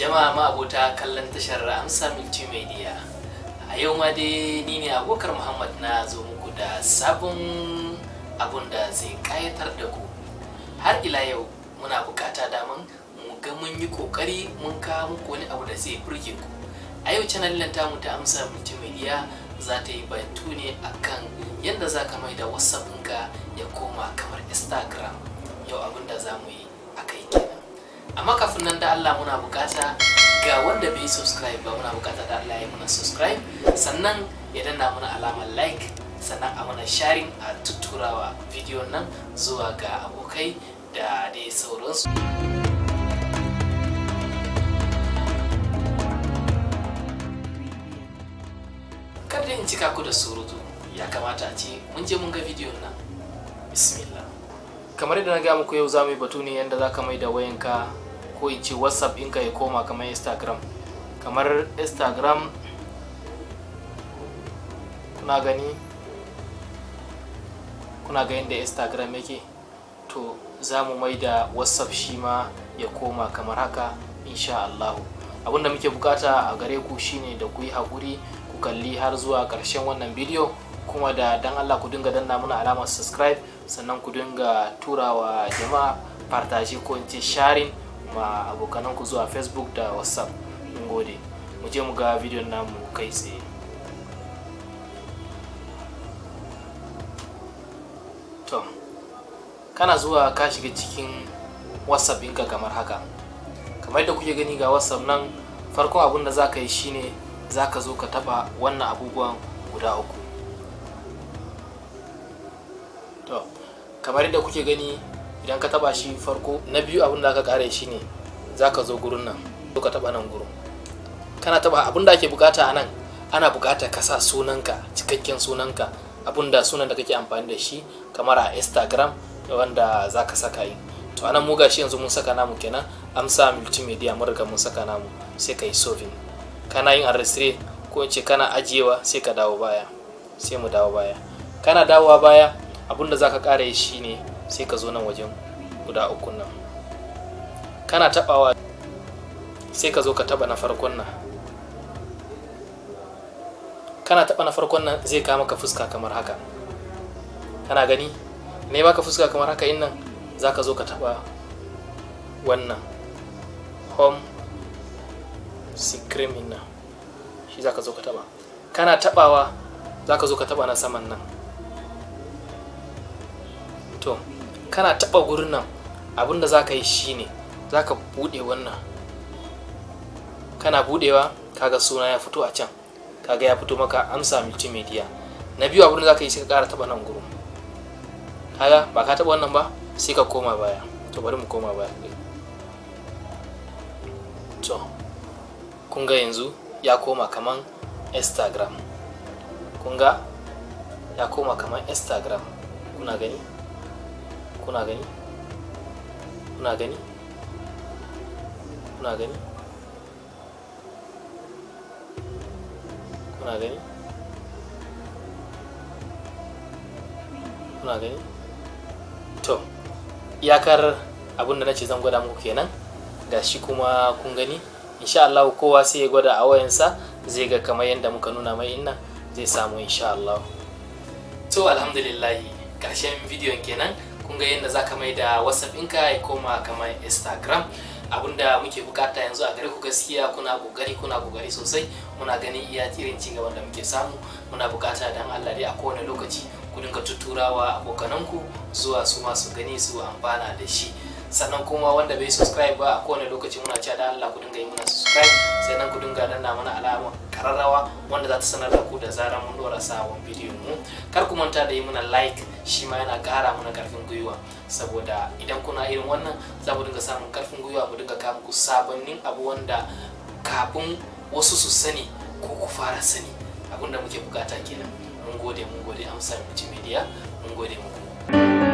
Jama'a ma abota kallon tashar Amsa Multimedia. A yau ma dai ni ne Abubakar Muhammad na zo muku da sabon abun da zai kayatar da ku. Har ila yau muna bukata daman mu ga mun yi kokari mun kawo muku wani abu da zai burge ku. A yau channel tamu ta Amsa Multimedia za ta yi batu ne akan yadda za ka mai da WhatsApp ɗinka ya koma kamar Instagram. Yau abin da za mu yi a kai kenan. Amma kafin nan da Allah muna bukata ga wanda bai subscribe ba, muna bukata da Allah ya muna subscribe, sannan ya danna muna alamar like, sannan a mana sharing a tutturawa bidiyon nan zuwa ga abokai da dai sauransu. Kada in cika ku da surutu, ya kamata a ce mun je mun ga bidiyon nan. Bismillah. Kamar yadda na ga muku yau za mu yi batu ne yadda za ka mai da wayanka ko in ce WhatsApp ɗinka ya koma kamar Instagram. Kamar Instagram kuna ga yadda Instagram yake, to za mu mai da WhatsApp shi ma ya koma kamar haka insha Allah. Abinda muke bukata a gare ku shine da ku yi haƙuri ku kalli har zuwa ƙarshen wannan bidiyo, kuma da dan Allah ku dinga danna muna alamar subscribe, sannan ku dinga turawa jama'a partage ko in ce sharing ma abokananku zuwa Facebook da WhatsApp. Mun gode. Mu je mu ga bidiyon namu kai tsaye. To, kana zuwa ka shiga cikin WhatsApp ɗinka kamar haka. Kamar yadda kuke gani ga WhatsApp nan, farkon abin da za ka yi shine za ka zo ka taɓa wannan abubuwan guda uku. To, kamar yadda kuke gani, idan ka taba shi farko, na biyu abin da aka kare shi ne za ka zo gurin nan, zo ka taba nan gurin. Kana taba abin da ake bukata a nan, ana bukata ka sa sunanka, cikakken sunanka, abin da sunan da kake amfani da shi kamar a Instagram wanda za ka saka yi. To anan mu gashi yanzu mun saka namu kenan, Amsa Multimedia mun riga mun saka namu, sai ka yi solving. Kana yin arrestre ko in ce kana ajiyewa sai ka dawo baya, sai mu dawo baya. Kana dawowa baya, abin da za ka kare shi ne sai ka zo nan wajen guda uku nan, kana tabawa sai ka zo ka taba na farkon nan. Kana taba na farkon nan zai kawo maka fuska kamar haka, kana gani ne baka fuska kamar haka. In nan za ka zo ka taba wannan home screen din nan, shi za ka zo ka taba. Kana tabawa za ka zo ka taba na saman nan. To kana taba gurin nan, abinda za ka yi shine za ka bude wannan. Kana budewa kaga suna ya fito a can, kaga ya fito maka Amsa Multimedia. Na biyu abinda za ka yi sai ka kara taba nan gurin, kaga ba ka taba wannan ba, sai ka koma baya. To bari mu koma baya. To kun ga yanzu ya koma kaman Instagram, kun ga ya koma kaman Instagram. Kuna gani? Kuna gani? Kuna gani? Kuna gani? Kuna gani? Kuna gani? To, iyakar abinda nace zan gwada muku kenan. Gashi kuma kun gani. Insha Allah kowa sai ya gwada a wayansa, zai ga kamar yadda muka nuna mai inna zai samu insha Allah. To alhamdulillah, karshen bidiyon kenan. Kun ga yadda za ka mai da WhatsApp ɗinka ya koma kamar Instagram. Abinda muke bukata yanzu a gare ku, gaskiya kuna kokari sosai. Muna ganin iya irin cigaban da muke samu. Muna bukata dan Allah dai a kowane lokaci ku dinga tuturawa abokananku zuwa su masu gani su amfana da shi. Sannan kuma wanda bai subscribe ba, a kowane lokaci muna cewa da Allah ku dinga yi muna subscribe, sannan ku dinga danna mana alama kararrawa wanda za ta sanar da ku da zarar mun dora sabon bidiyon mu. Kar ku manta da yi muna like, shi ma yana ƙara mana ƙarfin gwiwa, saboda idan kuna irin wannan za mu dinga samun ƙarfin gwiwa, mu dinga kawo muku sabannin abu wanda kafin wasu su sani ko ku fara sani. Abinda muke bukata kenan. Mun gode Amsa Multimedia, mun gode muku.